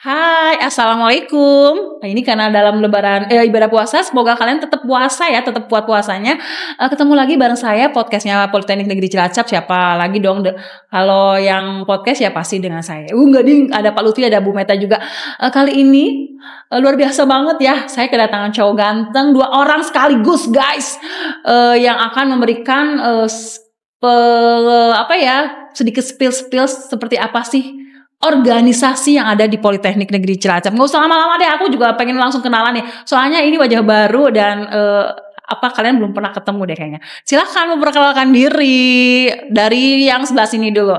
Hai, assalamualaikum. Nah, ini karena dalam lebaran ibadah puasa, semoga kalian tetap puasa ya, tetap kuat puasanya. Ketemu lagi bareng saya podcastnya Politeknik Negeri Cilacap. Siapa lagi dong? Kalau yang podcast ya pasti dengan saya. Enggak ding, ada Pak Lutfi, ada Bu Meta juga. Kali ini luar biasa banget ya. Saya kedatangan cowok ganteng, 2 orang sekaligus guys, yang akan memberikan sedikit spill seperti apa sih organisasi yang ada di Politeknik Negeri Cilacap. Nggak usah lama-lama deh, aku juga pengen langsung kenalan nih. Soalnya ini wajah baru dan kalian belum pernah ketemu deh kayaknya. Silakan memperkenalkan diri dari yang sebelah sini dulu.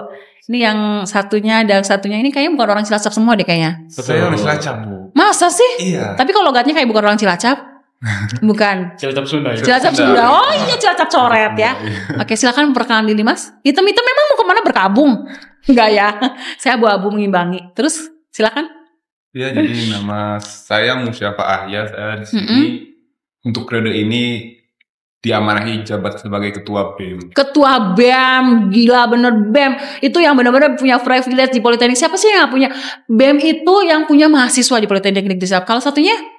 Ini yang satunya dan satunya ini kayaknya bukan orang Cilacap semua deh kayaknya. Saya orang Cilacap, Bu. Masa sih? Iya. Tapi kalau logatnya kayak bukan orang Cilacap. Bukan. Cilacap Sunda ya. Cilacap Sunda. Oh iya, Cilacap coret ya. Oke, silakan memperkenalkan diri Mas. Hitam-hitam memang mau kemana berkabung? Enggak ya. Saya abu-abu mengimbangi. Terus silakan. Iya, jadi nama saya Musyafa Ahya. Saya di sini untuk periode ini diamanahi jabat sebagai ketua BEM. Ketua BEM, gila bener BEM. Itu yang benar-benar punya privilege di Politeknik. Siapa sih yang punya? BEM itu yang punya mahasiswa di Politeknik Negeri Cilacap. Kalau satunya?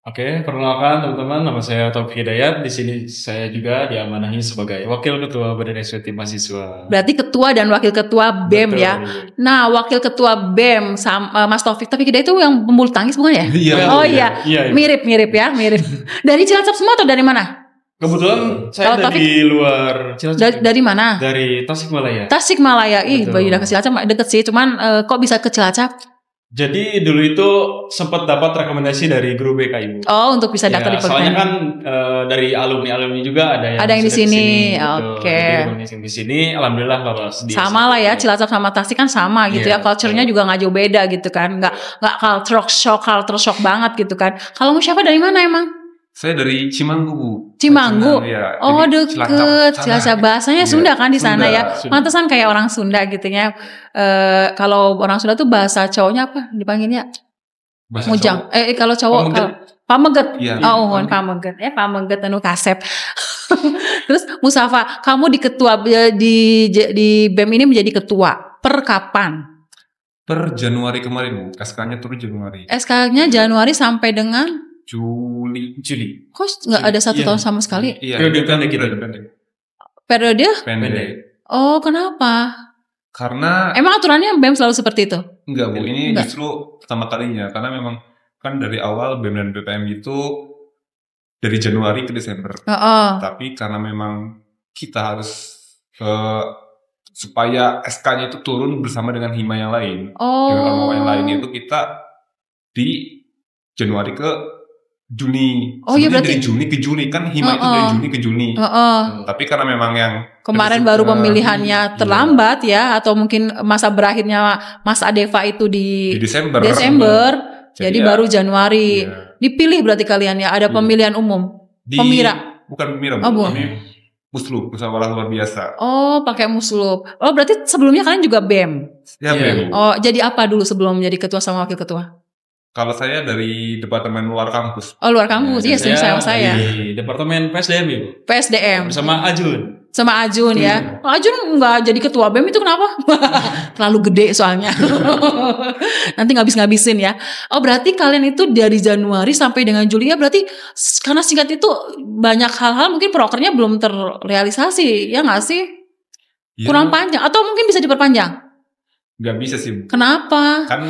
Oke, perkenalkan teman-teman, nama saya Taufik Hidayat. Di sini saya juga diamanahi sebagai Wakil Ketua Badan Eksekutif Mahasiswa. Berarti ketua dan wakil ketua BEM. Betul, ya. Nah, wakil ketua BEM sama Mas Taufik Hidayat itu yang pembulu tangkis bukan ya? Iya. Oh iya. Mirip ya, mirip. Dari Cilacap semua atau dari mana? Kebetulan saya dari luar Cilacap. Dari mana? Dari Tasikmalaya. Tasikmalaya. Ih, udah ke Cilacap deket sih, cuman kok bisa ke Cilacap? Jadi dulu itu sempat dapat rekomendasi dari guru BK. Oh, untuk bisa daftar di Politeknik. Soalnya kan dari alumni juga ada yang di sini. Oke. Di sini alhamdulillah lolos. Sama lah ya, Cilacap sama Tasik kan sama gitu ya. Culture-nya juga nggak jauh beda gitu kan. Nggak culture shock banget gitu kan. Kalau siapa dari mana emang? Saya dari Cimanggu, Bu. Cimanggu? Ya. Oh, deket. Cilacap bahasanya Sunda kan di sana ya. Pantesan kayak orang Sunda gitu ya. Kalau orang Sunda tuh bahasa cowoknya apa dipanggilnya? Bahasa Mujang. Kalau cowok pameget. Ya, pameget. Ya, pameget anu kasep. Terus Musafa, kamu di BEM ini menjadi ketua. Per kapan? Per Januari kemarin, Bu. SK-nya turun Januari. SK-nya Januari sampai dengan Juli. Kok nggak ada 1 tahun sama sekali? Iya. Periode pendek. Oh, kenapa? Karena emang aturannya BEM selalu seperti itu? Enggak, Bu. Ini justru pertama kalinya. Karena memang kan dari awal BEM dan BPM itu dari Januari ke Desember. Tapi karena memang kita harus supaya SK-nya itu turun bersama dengan hima yang lain. Dengan ormawa yang lain itu kita di Januari ke Juni. Oh iya, berarti dari Juni ke Juni kan hima itu dari Juni ke Juni. Tapi karena memang yang kemarin baru pemilihannya terlambat ya, atau mungkin masa berakhirnya Mas Adeva itu di Desember. Jadi baru Januari. Dipilih berarti kalian ya, ada pemilihan umum. Bukan pemira, kami muslub, musyawarah luar biasa. Oh, pakai muslub. Oh, berarti sebelumnya kalian juga BEM. Ya, BEM. Oh, jadi apa dulu sebelum menjadi ketua sama wakil ketua? Kalau saya dari departemen luar kampus. Oh, luar kampus. Iya, saya. Di departemen PSDM, Ibu. PSDM. Bersama Ajun. Sama Ajun ya. Ajun nggak jadi ketua BEM itu kenapa? Terlalu gede soalnya. Nanti ngabis-ngabisin ya. Oh, berarti kalian itu dari Januari sampai dengan Juli ya, berarti karena singkat itu banyak hal-hal mungkin prokernya belum terrealisasi, ya nggak sih? Kurang panjang atau mungkin bisa diperpanjang? Nggak bisa sih. Kenapa? Kan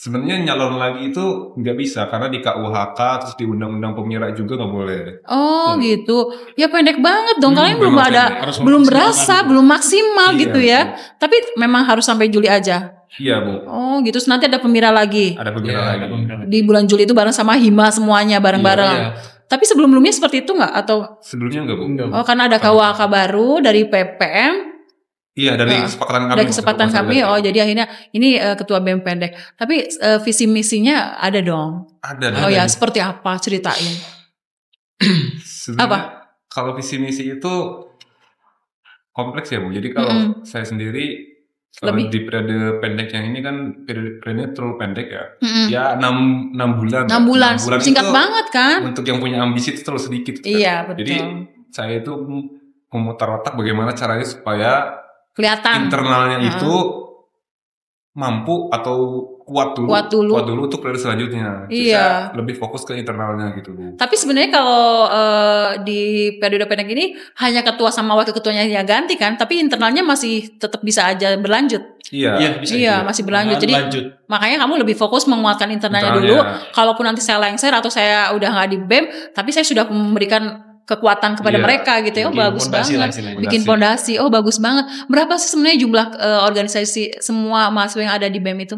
sebenarnya nyalon lagi itu nggak bisa karena di KUHK terus di Undang-Undang Pemira juga nggak boleh. Oh gitu. Ya pendek banget dong. Kalian belum berasa, belum maksimal gitu ya. Tapi memang harus sampai Juli aja. Iya, Bu. Oh gitu. Terus nanti ada pemira lagi. Ada pemira lagi. Di bulan Juli itu bareng sama hima semuanya bareng-bareng. Tapi sebelumnya seperti itu nggak atau? Sebelumnya nggak, Bu. Oh, karena ada KUHK baru dari PPM. Iya, dari kesepakatan kami. Dari kesepakatan kami. Oh, jadi akhirnya ini ketua BEM pendek. Tapi visi misinya ada dong. Ada. Oh ya, seperti apa? Ceritain. Apa? Kalau visi misi itu kompleks ya, Bu. Jadi kalau saya sendiri di periode pendek yang ini kan periode terlalu pendek ya. Ya 6 bulan. 6 bulan. Singkat banget kan? Untuk yang punya ambisi itu terlalu sedikit. Iya, betul. Jadi saya itu memutar otak bagaimana caranya supaya kelihatan internalnya itu mampu atau kuat dulu untuk periode selanjutnya. Bisa lebih fokus ke internalnya gitu Bu. Tapi sebenarnya kalau di periode pendek ini hanya ketua sama wakil ketuanya yang ganti kan, tapi internalnya masih tetap bisa aja berlanjut. Iya, bisa. Iya, masih berlanjut. Jadi makanya kamu lebih fokus menguatkan internalnya dulu. Kalaupun nanti saya lengser atau saya udah nggak di BEM, tapi saya sudah memberikan kekuatan kepada mereka gitu ya. Oh bagus banget. Bikin fondasi. Oh bagus banget. Berapa sih sebenarnya jumlah organisasi semua mahasiswa yang ada di BEM itu?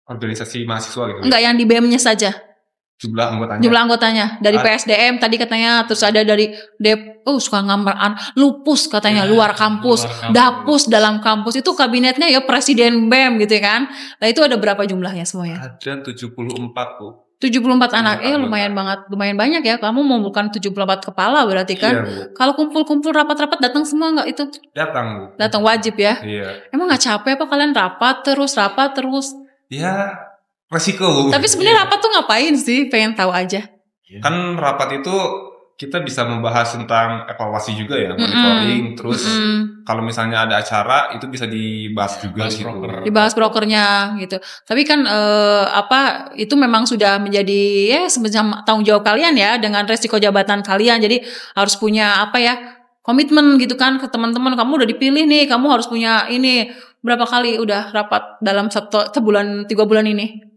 Organisasi mahasiswa gitu. Enggak, yang di BEM-nya saja. Jumlah anggotanya dari PSDM tadi katanya, terus ada dari suka ngambaran lupus katanya luar kampus, dapus dalam kampus, itu kabinetnya ya presiden BEM gitu kan. Nah itu ada berapa jumlahnya semuanya? Ada 74 Bu. 74 anak, lumayan banyak ya. Kamu mau bukan 74 kepala berarti kan? Iya, kalau kumpul-kumpul rapat-rapat datang semua nggak itu? Datang Bu. Datang wajib ya? Iya. Emang nggak capek apa kalian rapat terus? Ya resiko Bu. Tapi sebenarnya rapat tuh ngapain sih? Pengen tahu aja. Kan rapat itu kita bisa membahas tentang evaluasi juga ya, monitoring, terus kalau misalnya ada acara itu bisa dibahas juga gitu. Dibahas brokernya gitu. Tapi kan itu memang sudah menjadi semacam tanggung jawab kalian ya dengan resiko jabatan kalian. Jadi harus punya komitmen gitu kan ke teman-teman. Kamu udah dipilih nih, kamu harus punya ini. Berapa kali udah rapat dalam 3 bulan ini?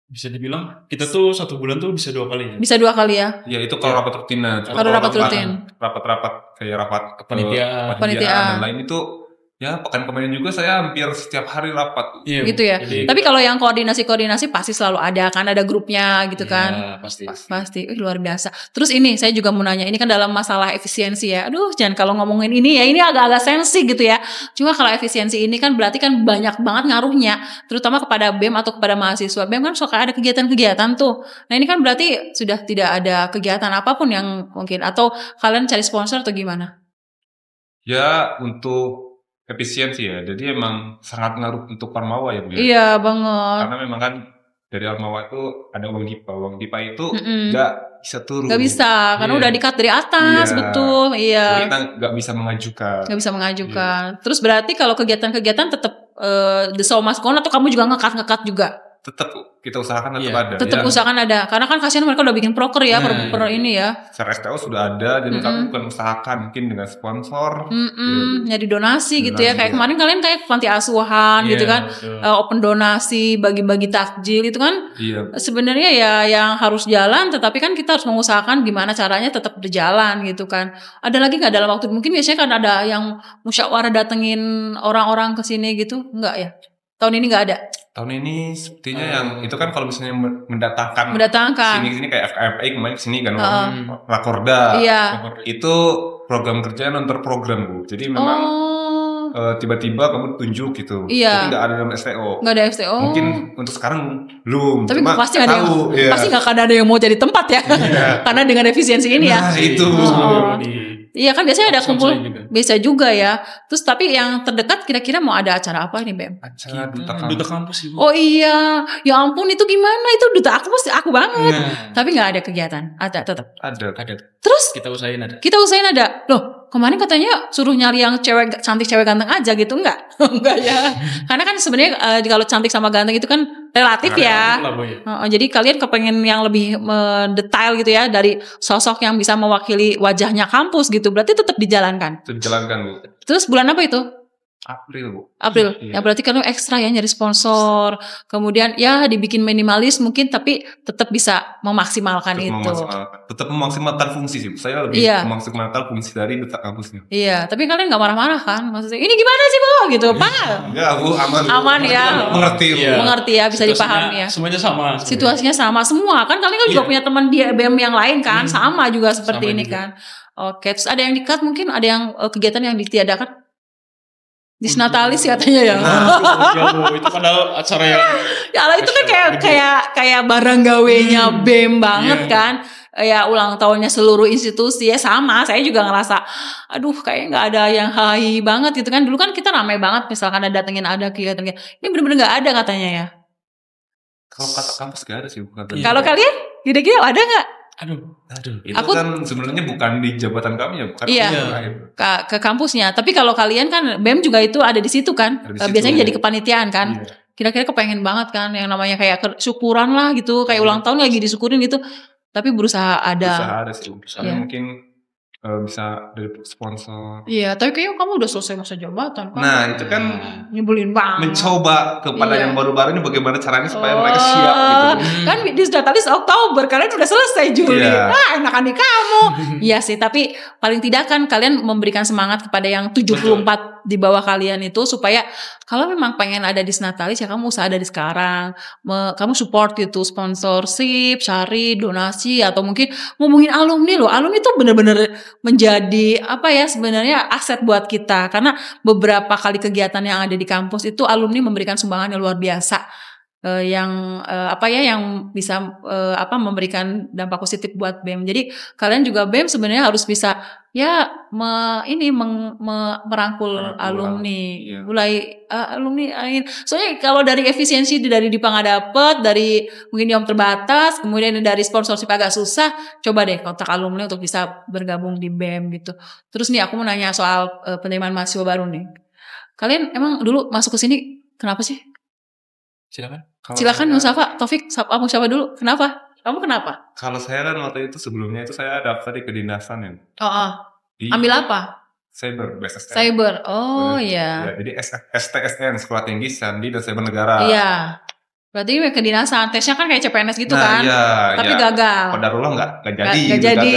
Bisa dibilang kita tuh 1 bulan tuh bisa 2 kali ya. Bisa 2 kali ya. Ya itu kalau rapat rutin. Kalau rapat rutin. Rapat-rapat kayak rapat kepanitiaan dan lain itu ya pekan kemarin juga saya hampir setiap hari rapat. Iya, gitu ya. Jadi, tapi kalau yang koordinasi pasti selalu ada kan, ada grupnya gitu kan. Pasti. Luar biasa. Terus ini saya juga mau nanya, ini kan dalam masalah efisiensi ya. Aduh, jangan kalau ngomongin ini ya, ini agak-agak sensi gitu ya. Cuma kalau efisiensi ini kan berarti kan banyak banget ngaruhnya, terutama kepada BEM atau kepada mahasiswa. BEM kan suka ada kegiatan-kegiatan tuh. Nah, ini kan berarti sudah tidak ada kegiatan apapun yang mungkin, atau kalian cari sponsor atau gimana? Ya, untuk efisiensi ya, jadi emang sangat ngaruh untuk Parmawa ya Bu. Iya banget. Karena memang kan dari Parmawa itu ada uang DIPA itu nggak bisa turun. Nggak bisa, karena udah di-cut dari atas, betul. Iya. Jadi kita nggak bisa mengajukan. Terus berarti kalau kegiatan-kegiatan tetap the show must go on, atau kamu juga nge-cut juga? Tetap kita usahakan tetap ada. Tetap usahakan ada, karena kan kasihan mereka udah bikin proker ya, per ini ya. Secara STO sudah ada, jadi kami bukan usahakan mungkin dengan sponsor. Nyari donasi gitu ya, kayak kemarin kalian kayak panti asuhan gitu kan, open donasi, bagi-bagi takjil itu kan. Iya. Sebenarnya ya yang harus jalan, tetapi kan kita harus mengusahakan gimana caranya tetap berjalan gitu kan. Ada lagi nggak dalam waktu mungkin biasanya kan ada yang musyawarah datengin orang-orang ke sini gitu, enggak ya? Tahun ini nggak ada. Tahun ini sepertinya yang itu kan kalau misalnya mendatangkan sini kayak FKFI kemarin kesini kan Rakorda. Iya. Itu program kerja non program Bu. Jadi memang tiba-tiba kamu tunjuk gitu. Iya. Jadi nggak ada dalam STO. Nggak ada STO. Mungkin untuk sekarang belum. Tapi pasti ada yang pasti nggak akan ada yang mau jadi tempat ya. Karena dengan efisiensi ini ya. Nah itu. Iya kan biasanya ada kumpul, bisa juga ya. Terus tapi yang terdekat kira-kira mau ada acara apa nih BEM? Acara duta kampus Ibu. Oh iya, ya ampun itu gimana, itu duta aku banget. Tapi nggak ada kegiatan, ada tetap. Ada. Terus kita usahain ada. Loh kemarin katanya suruh nyari yang cewek cantik cewek ganteng aja gitu, enggak? Enggak ya. Karena kan sebenarnya kalau cantik sama ganteng itu kan relatif ya. Jadi kalian kepengen yang lebih mendetail gitu ya, dari sosok yang bisa mewakili wajahnya kampus gitu. Berarti tetap dijalankan. Bu. Terus bulan apa itu? April Bu. Ya berarti kan ekstra ya nyari sponsor. Kemudian ya dibikin minimalis mungkin, tapi tetap bisa memaksimalkan itu. Tetap memaksimalkan fungsi sih. Saya lebih memaksimalkan fungsi dari duta kampusnya. Iya, tapi kalian nggak marah-marah kan? Maksudnya ini gimana sih Bu? Gitu, Pak? Enggak Bu, aman ya. Mengerti ya, bisa dipahami ya. Semuanya sama. Situasinya sama semua kan? Kalian kan juga punya teman di BEM yang lain kan? Sama juga seperti ini kan? Oke, terus ada yang di-cut mungkin, ada yang kegiatan yang ditiadakan? Disnatalis katanya ya. Itu padahal acara yang itu kan kayak barang gawenya BEM banget kan. Ya ulang tahunnya seluruh institusi ya sama. Saya juga ngerasa aduh kayak nggak ada yang hai banget gitu kan. Dulu kan kita ramai banget misalkan ada datengin ada kegiatan. Ini bener-bener nggak ada katanya ya. Kalau kata kampus nggak ada sih. Kalau kalian kira-kira ada nggak? Aduh. Itu kan sebenarnya bukan di jabatan kami ya, bukan. Iya. Ke kampusnya. Tapi kalau kalian kan BEM juga itu ada di situ kan. Biasanya jadi kepanitiaan kan. kira-kira kepengen banget kan yang namanya kayak syukuran lah gitu, kayak ulang tahun lagi disyukurin gitu, tapi berusaha ada sih, mungkin bisa dari sponsor. Iya, tapi kayaknya kamu udah selesai masa jabatan kan? Nah, itu kan nyebelin banget. Mencoba kepada yang baru-baru ini bagaimana caranya supaya mereka siap gitu. Kan di Datalis Oktober, kalian udah selesai Juli. Nah, enakan di kamu. Iya sih, tapi paling tidak kan kalian memberikan semangat kepada yang 74 di bawah kalian itu supaya kalau memang pengen ada di Natalis ya kamu usah ada di sekarang. Kamu support gitu, sponsorship, cari donasi atau mungkin ngomongin alumni loh. Alumni itu bener-bener menjadi apa ya sebenarnya aset buat kita karena beberapa kali kegiatan yang ada di kampus itu alumni memberikan sumbangan yang luar biasa yang bisa memberikan dampak positif buat BEM. Jadi kalian juga BEM sebenarnya harus bisa ya merangkul alumni. Iya. Mulai alumni soalnya kalau dari efisiensi dari Dipang dapet, dari mungkin Yom terbatas, kemudian dari sponsorship agak susah, coba deh kontak alumni untuk bisa bergabung di BEM gitu. Terus nih aku mau nanya soal penerimaan mahasiswa baru nih. Kalian emang dulu masuk ke sini kenapa sih? Silakan Mustafa, Taufik, kamu siapa dulu? Kenapa? Kamu kenapa? Kalau saya kan waktu itu sebelumnya itu saya daftar di kedinasan ya. Ambil apa? Cyber, BSSN. Cyber, iya. Ya, jadi STSN, Sekolah Tinggi Sandi dan Cyber Negara. Iya. Berarti kedinasan, tesnya kan kayak CPNS gitu kan? Iya, tapi gagal. Qadarullah nggak jadi. Nggak jadi.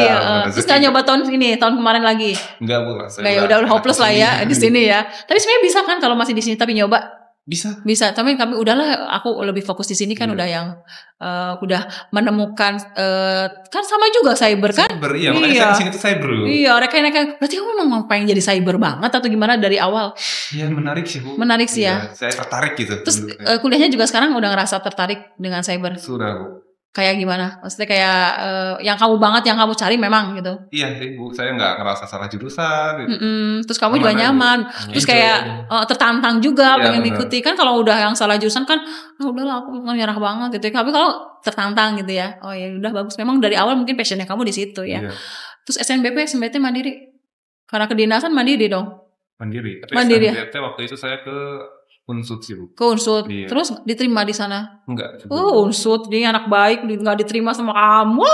Terus nggak nyoba tahun kemarin lagi? Enggak Bu. Udah hopeless lah ya di sini ya. Tapi sebenarnya bisa kan kalau masih di sini tapi nyoba? Bisa, tapi kami udahlah, aku lebih fokus di sini kan udah yang udah menemukan kan sama juga cyber kan? Cyber, iya. Makanya saya di sini tuh cyber. Iya, reka-reka. Berarti kamu memang pengen jadi cyber banget atau gimana dari awal? Iya, menarik sih Bu. Menarik sih ya. Saya tertarik gitu. Terus kuliahnya juga sekarang udah ngerasa tertarik dengan cyber? Sudah Bu. Kayak gimana? Maksudnya kayak yang kamu banget, yang kamu cari memang gitu? Iya sih Bu, saya nggak ngerasa salah jurusan gitu. Terus kamu juga nyaman. Terus kayak tertantang juga pengen mengikuti. Kan kalau udah yang salah jurusan kan, udahlah aku nyerah banget gitu. Tapi kalau tertantang gitu ya, oh ya udah bagus. Memang dari awal mungkin passionnya kamu di situ ya. Iya. Terus SNBT mandiri? Karena kedinasan mandiri dong? Mandiri. Tapi SNBT waktu itu saya ke Unsud sih Bu. Ke Unsud. Iya. Terus diterima di sana? Enggak. Unsud, dia anak baik, nggak diterima sama kamu.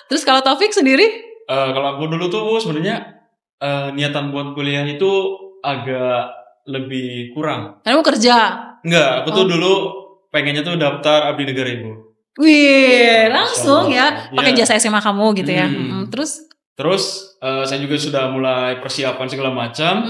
Terus kalau Taufik sendiri? Kalau aku dulu tuh sebenarnya niatan buat kuliah itu agak lebih kurang. Karena mau kerja? Enggak, aku tuh dulu pengennya tuh daftar abdi negara Ibu. Wih, langsung ya pakai jasa SMA kamu gitu ya. Terus saya juga sudah mulai persiapan segala macam.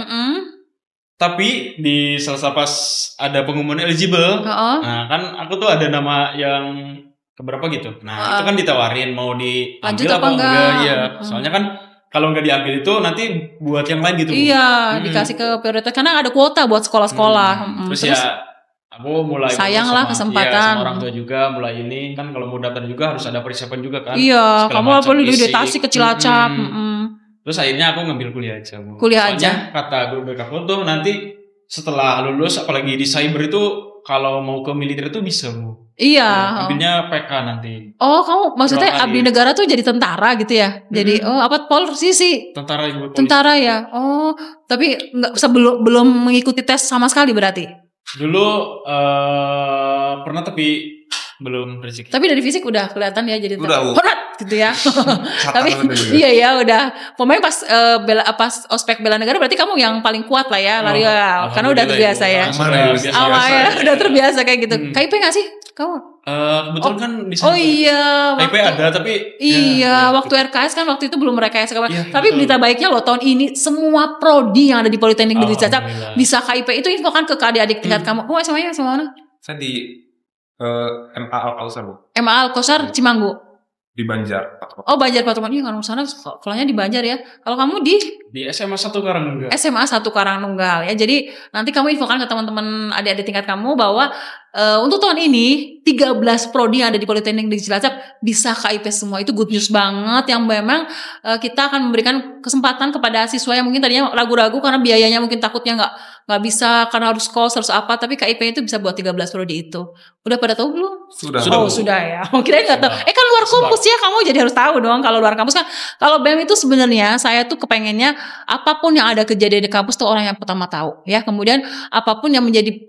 Tapi di salah pas ada pengumuman eligible, nah kan aku tuh ada nama yang keberapa gitu. Nah itu kan ditawarin mau diambil apa enggak? Iya, soalnya kan kalau nggak diambil itu nanti buat yang lain gitu. Iya, dikasih ke prioritas karena ada kuota buat sekolah-sekolah. Terus ya aku mulai sayang lah kesempatan. Sama orang tua juga mulai ini kan kalau mau daftar juga harus ada persiapan juga kan. Iya, kamu perlu didetasi ke Cilacap. Terus akhirnya aku ngambil kuliah aja. Kuliah aja. Kata guru BK tuh nanti setelah lulus apalagi di cyber itu kalau mau ke militer itu bisa Bu. Iya. Ambilnya PK nanti. Oh kamu maksudnya abdi negara tuh jadi tentara gitu ya? Jadi polisi sih? Tentara Ibu. Tentara ya. Oh tapi nggak belum mengikuti tes sama sekali berarti? Dulu pernah tapi belum rezeki. Tapi dari fisik udah kelihatan ya jadi udah gitu ya. Tapi iya ya udah. Pokoknya pas ospek bela negara berarti kamu yang paling kuat lah ya lari karena udah terbiasa ya. Udah terbiasa kayak gitu. KIP nggak sih kamu? Kebetulan kan di sana. Oh iya. KIP ada tapi. Iya waktu RKS kan waktu itu belum RKS tapi berita baiknya loh tahun ini semua prodi yang ada di Politeknik Negeri Cilacap bisa KIP itu infokan ke adik-adik tingkat kamu. Oh SMA-nya sama mana? Saya di MA Al-Kausar Bu. MA Al-Kausar Cimanggu. Di Banjar. Oh Banjar Patungan. Iya kan sana sekolahnya di Banjar ya. Kalau kamu di SMA 1 Karangnunggal. SMA 1 Karangnunggal ya. Jadi nanti kamu infokan ke teman-teman adik-adik tingkat kamu bahwa untuk tahun ini 13 prodi yang ada di Politeknik di Cilacap bisa KIP semua. Itu good news banget yang memang kita akan memberikan kesempatan kepada siswa yang mungkin tadinya ragu-ragu karena biayanya mungkin takutnya nggak bisa karena harus kos harus apa, tapi KIP itu bisa buat 13 prodi itu. Udah pada tahu belum? Sudah. Sudah ya. Kirain nggak tahu. Kan luar kampus ya, kamu jadi harus tahu dong. Kalau luar kampus kan, kalau BEM itu sebenarnya saya tuh kepengennya apapun yang ada kejadian di kampus tuh orang yang pertama tahu ya. Kemudian apapun yang menjadi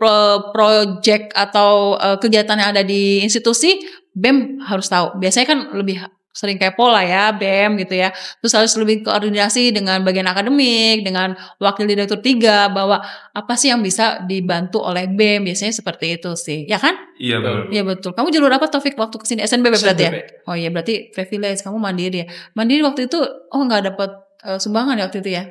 project atau kegiatan yang ada di institusi, BEM harus tahu. Biasanya kan lebih sering kepo lah ya BEM gitu ya. Terus harus lebih koordinasi dengan bagian akademik, dengan wakil direktur 3 bahwa apa sih yang bisa dibantu oleh BEM. Biasanya seperti itu sih. Ya kan? Iya betul. Iya betul. Kamu jalur apa Taufik waktu kesini? SNBP berarti ya? Oh iya berarti privilege. Kamu mandiri ya. Mandiri waktu itu nggak dapat sumbangan ya waktu itu ya?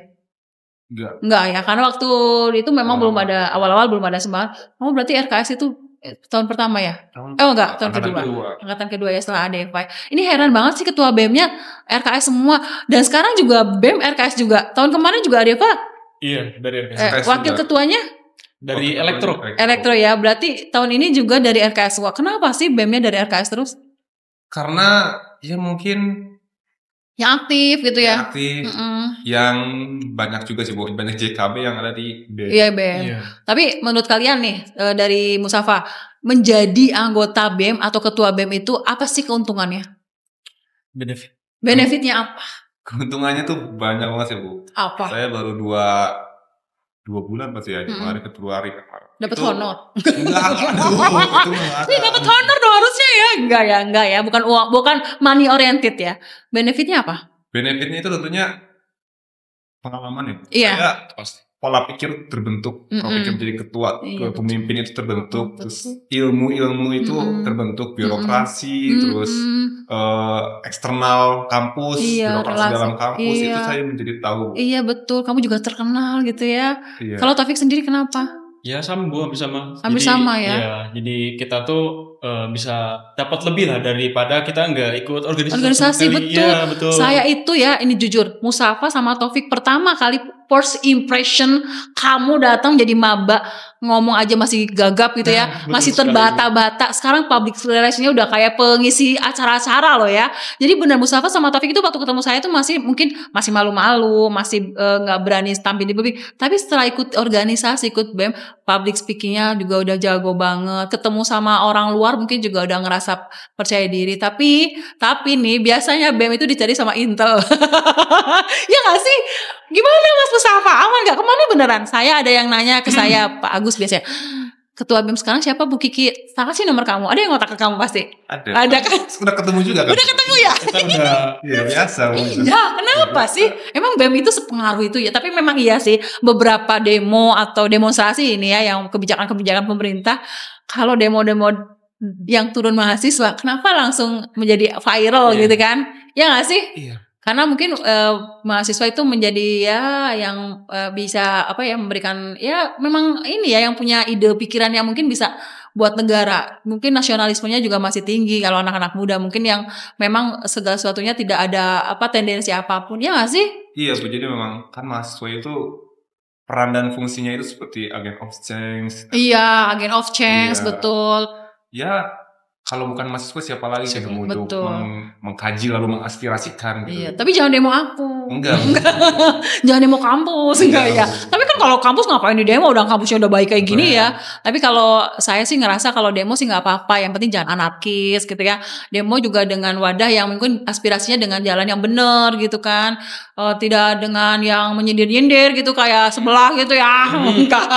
Enggak ya. Karena waktu itu memang belum ada, awal-awal belum ada sumbangan. Kamu berarti RKS itu tahun pertama ya? Enggak, tahun kedua. Angkatan kedua ya setelah ADFI. Ini heran banget sih ketua BEM-nya RKS semua. Dan sekarang juga BEM RKS juga. Tahun kemarin juga ADFI. Iya, dari RKS. Wakil ketuanya? Dari Elektro. Elektro ya. Berarti tahun ini juga dari RKS. Wah, kenapa sih BEM-nya dari RKS terus? Karena ya mungkin yang aktif gitu ya. Aktif. Yang banyak juga sih, banyak JKB yang ada di BEM. Iya BEM. Iya. Tapi menurut kalian nih dari Mustafa, menjadi anggota BEM atau ketua BEM itu apa sih keuntungannya? Benefitnya apa? Keuntungannya tuh banyak banget sih Bu. Apa? Saya baru dua bulan pasti ya, Januari ke Februari kemarin. Dapat honor. Enggak. Dapat honor dong harusnya ya. Enggak ya. Bukan uang, bukan money oriented ya. Benefitnya apa? Benefitnya itu tentunya pengalaman ya. Iya. Saya pasti pola pikir terbentuk, pola pikir menjadi ketua, pemimpin itu terbentuk, terus ilmu itu terbentuk, birokrasi, terus eksternal kampus, birokrasi dalam kampus itu saya menjadi tahu. Iya betul, kamu juga terkenal gitu ya. Iya. Kalau Taufik sendiri kenapa? Ya sama Bu, hampir sama. Hampir sama ya. Iya, jadi kita tuh bisa dapat lebih lah daripada kita nggak ikut organisasi. Betul. Ya, betul. Saya itu ya, ini jujur, Mustafa sama Taufik pertama kali first impression kamu datang jadi maba, ngomong aja masih gagap gitu ya, masih terbata-bata. Sekarang public relationnya udah kayak pengisi acara-acara loh ya. Jadi benar Mustafa sama Taufik itu waktu ketemu saya itu masih malu-malu, masih nggak berani tampil di publik. Tapi setelah ikut organisasi, ikut BEM, public speakingnya juga udah jago banget. Ketemu sama orang luar mungkin juga udah ngerasa percaya diri. Tapi nih biasanya BEM itu dicari sama Intel. Ya nggak sih? Gimana Mas Mustafa? Aman gak? Kemana beneran? Saya ada yang nanya ke saya, Pak Agus biasanya. Ketua BEM sekarang siapa Bu Kiki? Kasih nomor kamu. Ada yang ngotak ke kamu pasti? Ada kan? Udah ketemu juga kan? Udah ketemu ya? Iya biasa. Iya, kenapa sih? Emang BEM itu sepengaruh itu ya? Tapi memang iya sih, beberapa demo atau demonstrasi ini ya, yang kebijakan-kebijakan pemerintah, kalau demo-demo yang turun mahasiswa, kenapa langsung menjadi viral gitu kan? Ya gak sih? Iya. Karena mungkin mahasiswa itu menjadi ya yang bisa memberikan ya memang ini ya yang punya ide pikiran yang mungkin bisa buat negara. Mungkin nasionalismenya juga masih tinggi kalau anak-anak muda mungkin yang memang segala sesuatunya tidak ada tendensi apapun. Ya nggak sih? Iya Bu, jadi memang kan mahasiswa itu peran dan fungsinya itu seperti agent of change. Iya, agent of change, betul. Ya kalau bukan mahasiswa siapa lagi yang mau mengkaji lalu mengaspirasikan gitu. Iya, tapi jangan demo aku. Enggak. Jangan demo kampus, enggak ya. Tapi kan kalau kampus ngapain di demo, udah kampusnya udah baik kayak gini ya. Tapi kalau saya sih ngerasa kalau demo sih nggak apa-apa, yang penting jangan anarkis gitu ya. Demo juga dengan wadah yang mungkin aspirasinya dengan jalan yang benar gitu kan. Tidak dengan yang menyindir-nyindir gitu kayak sebelah gitu ya. Enggak.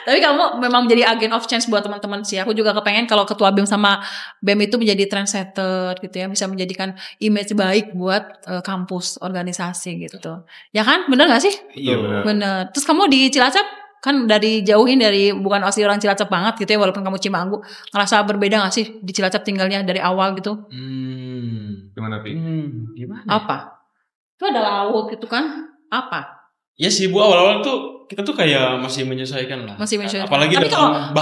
Tapi kamu memang menjadi agent of change buat teman-teman sih. Aku juga kepengen kalau ketua BEM sama BEM itu menjadi trendsetter gitu ya, bisa menjadikan image baik buat kampus, organisasi gitu. Ya kan? Bener gak sih? Iya bener. Terus kamu di Cilacap kan bukan asli orang Cilacap banget gitu ya, walaupun kamu Cimanggu, ngerasa berbeda gak sih di Cilacap tinggalnya dari awal gitu? Gimana Pi? Gimana? Apa? Itu ada laut gitu kan? Apa? Ya sih Bu, awal-awal tuh kita tuh kayak masih menyesuaikan lah. Masih menyesuaikan. Apalagi dalam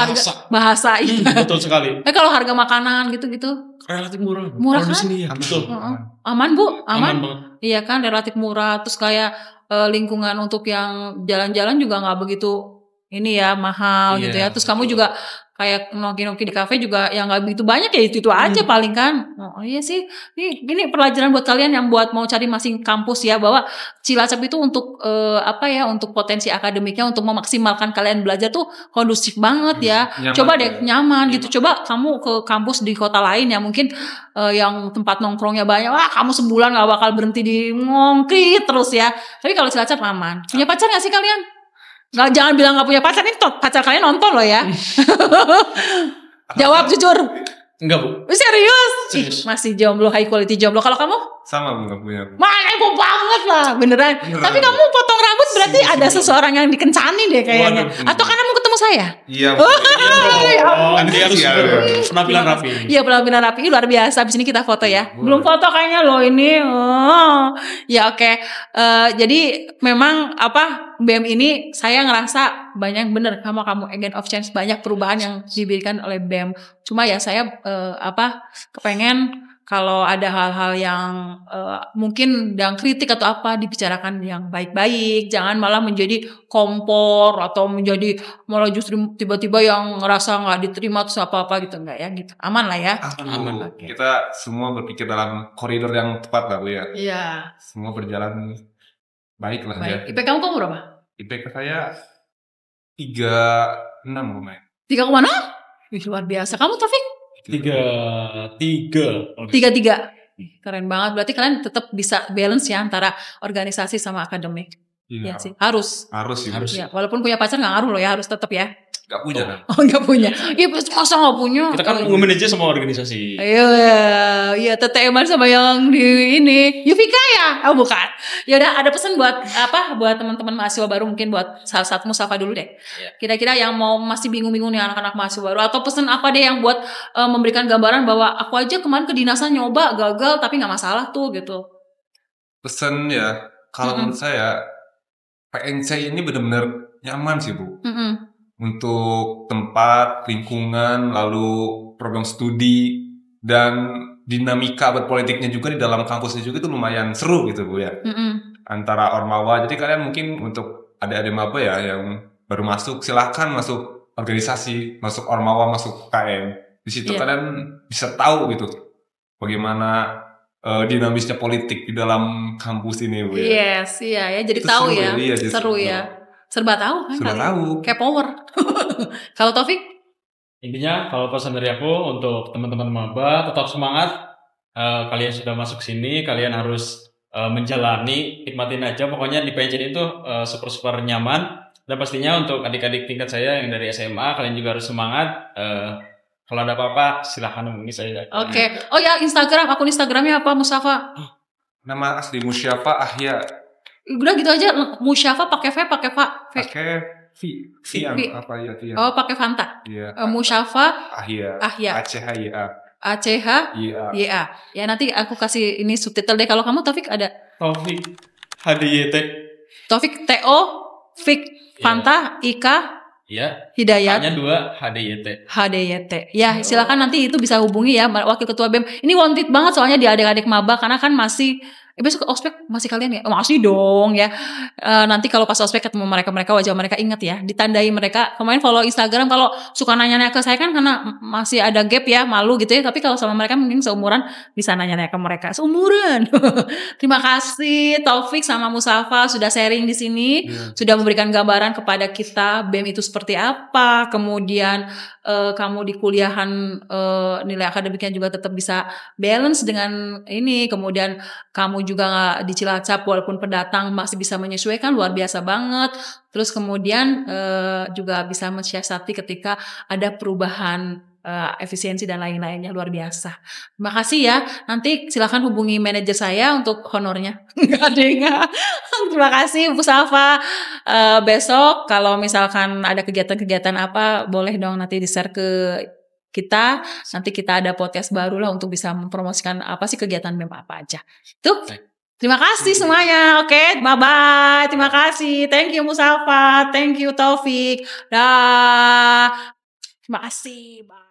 bahasa iya. Betul sekali. Kalau harga makanan gitu-gitu relatif murah. Murah kan? Di sini ya. Betul. Aman Bu, aman banget. Iya kan, relatif murah. Terus kayak lingkungan untuk yang jalan-jalan juga nggak begitu ini ya mahal gitu ya. Terus kamu juga kayak noki-noki di kafe juga yang nggak begitu banyak ya itu aja paling kan. Oh iya sih, ini pelajaran buat kalian yang buat mau cari masing kampus ya, bahwa Cilacap itu untuk untuk potensi akademiknya, untuk memaksimalkan kalian belajar tuh kondusif banget ya. Nyaman, coba deh nyaman gitu. Coba kamu ke kampus di kota lain ya mungkin yang tempat nongkrongnya banyak, wah kamu sebulan nggak bakal berhenti di ngongkrit terus ya. Tapi kalau Cilacap aman. Punya pacar nggak sih kalian? Nggak, jangan bilang nggak punya pacar, nih pacar kalian nonton loh ya. Jawab jujur. Enggak, Bu. Serius? Masih jomblo, high quality jomblo. Kalau kamu? Sama, Bu, nggak punya. Mana ibu banget lah, beneran. Tapi kamu potong rambut berarti ada seseorang yang dikencani deh kayaknya. Atau karena mau ketemu saya? Iya. Nanti harus penampilan rapi. Iya, penampilan rapi luar biasa. Abis ini kita foto ya. Belum foto kayaknya loh ini. Ya oke. Jadi memang BEM ini saya ngerasa banyak bener sama kamu agent of change, banyak perubahan yang diberikan oleh BEM. Cuma ya saya kepengen kalau ada hal-hal yang mungkin yang kritik atau apa dibicarakan yang baik-baik, jangan malah menjadi kompor atau menjadi malah justru tiba-tiba yang ngerasa nggak diterima terus apa-apa gitu, enggak ya gitu. Aman lah ya. Aman. Okay. Kita semua berpikir dalam koridor yang tepat lah Bu ya. Iya. Semua berjalan baik lah ya. IPK kamu berapa? IPK saya 3,6 lumayan. 3,6? Luar biasa. Kamu Taufik? 3,3. Keren banget. Berarti kalian tetap bisa balance ya antara organisasi sama akademik. Iya sih. Harus sih. Ya, walaupun punya pacar nggak ngaruh loh ya, harus tetap ya. Gak punya kan? Oh nggak punya. Iya masa nggak punya? Kita kan nge-manage semua organisasi. Iya TTM sama yang di ini Yuvika ya? Oh bukan. Ya udah, ada pesan buat buat teman-teman mahasiswa baru, mungkin buat salah satu Mustafa dulu deh. Kira-kira yang mau masih bingung-bingung nih anak-anak mahasiswa baru, atau pesan apa deh yang buat memberikan gambaran bahwa aku aja kemarin kedinasan nyoba gagal tapi nggak masalah tuh gitu. Pesan ya, kalau menurut saya PNC ini benar-benar nyaman sih Bu. Untuk tempat, lingkungan, lalu program studi, dan dinamika berpolitiknya juga di dalam kampusnya juga itu lumayan seru gitu Bu ya. Antara Ormawa, jadi kalian mungkin untuk adik-adik maba ya yang baru masuk, silahkan masuk organisasi, masuk Ormawa, masuk KM. Di situ kalian bisa tahu gitu bagaimana dinamisnya politik di dalam kampus ini Bu ya. Yes, iya ya, jadi tahu ya, seru ya. Serba tahu kan? Serba tahu. Kayak power. Kalau Taufik? Intinya kalau pesan dari aku untuk teman-teman maba, tetap semangat. Kalian sudah masuk sini, kalian harus menjalani, nikmatin aja. Pokoknya di PNC itu super nyaman. Dan pastinya untuk adik-adik tingkat saya yang dari SMA, kalian juga harus semangat. Kalau ada apa-apa, silahkan hubungi saya. Oke. Oh ya, akun Instagramnya apa Mustafa? Nama asli Musyafa Ahya. Udah gitu aja, Musyafa pakai V, pakai V. Apa ya? Oh, pakai Fanta. Iya. Musyafa Ahya. ACHYA. Ya nanti aku kasih ini subtitle deh. Kalau kamu Taufik ada? Taufik HDYT. Taufik TO Fik Fanta Ika. Iya. Hidayat. Hanya 2 HDYT. Ya, silakan nanti itu bisa hubungi ya Wakil Ketua BEM. Ini wanted banget soalnya di adik-adik maba karena kan masih besok ospek masih kalian ya? Masih dong ya. Nanti kalau pas ospek ketemu mereka wajah mereka inget ya. Ditandai mereka. Kemarin follow Instagram, kalau suka nanya-nanya ke saya kan karena masih ada gap ya, malu gitu ya. Tapi kalau sama mereka mungkin seumuran bisa nanya-nanya ke mereka. Seumuran. Terima kasih Taufik sama Mustafa sudah sharing di sini. Sudah memberikan gambaran kepada kita BEM itu seperti apa. Kemudian kamu di kuliahan nilai akademiknya juga tetap bisa balance dengan ini. Kemudian kamu juga di Cilacap walaupun pendatang masih bisa menyesuaikan, luar biasa banget. Terus kemudian juga bisa mensiasati ketika ada perubahan efisiensi dan lain-lainnya, luar biasa. Terima kasih ya. Nanti silakan hubungi manajer saya untuk honornya. Terima kasih Bu Safa. Besok kalau misalkan ada kegiatan-kegiatan apa, boleh dong nanti di-share ke kita. Nanti kita ada podcast baru lah untuk bisa mempromosikan apa sih kegiatan BEM apa aja. Tuh. Terima kasih semuanya. Oke, bye-bye. Terima kasih. Thank you Mustafa. Thank you Taufik. Dah. Terima kasih. Bye.